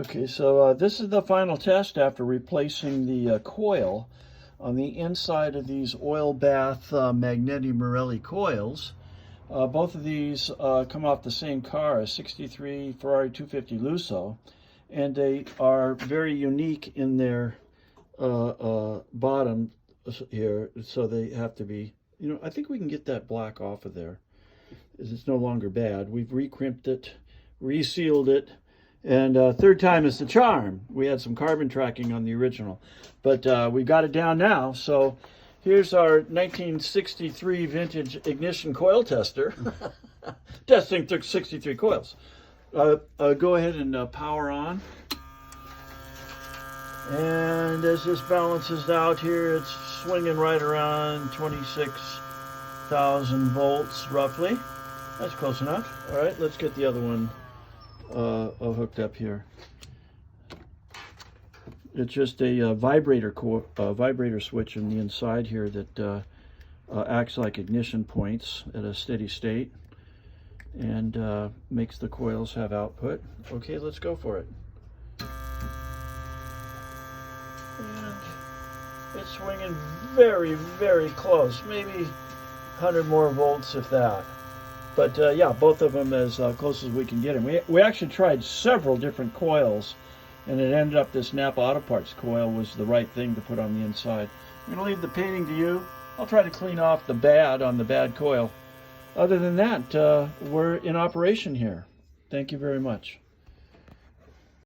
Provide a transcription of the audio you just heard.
Okay, so this is the final test after replacing the coil on the inside of these oil bath Magneti Marelli coils. Both of these come off the same car, a 63 Ferrari 250 Lusso, and they are very unique in their bottom here, so they have to be, I think we can get that black off of there. It's no longer bad. We've re-crimped it, resealed it, and third time is the charm. We had some carbon tracking on the original, but we got it down now. So here's our 1963 vintage ignition coil tester. Testing 63 coils. Go ahead and power on. And as this balances out here, it's swinging right around 26,000 volts roughly. That's close enough. All right, let's get the other one hooked up here. It's just a vibrator switch on the inside here that acts like ignition points at a steady state and makes the coils have output. Okay, let's go for it. And it's swinging very, very close, maybe 100 more volts if that. But yeah, both of them as close as we can get them. We actually tried several different coils, and it ended up this Napa Auto Parts coil was the right thing to put on the inside. I'm going to leave the painting to you. I'll try to clean off the bad on the bad coil. Other than that, we're in operation here. Thank you very much.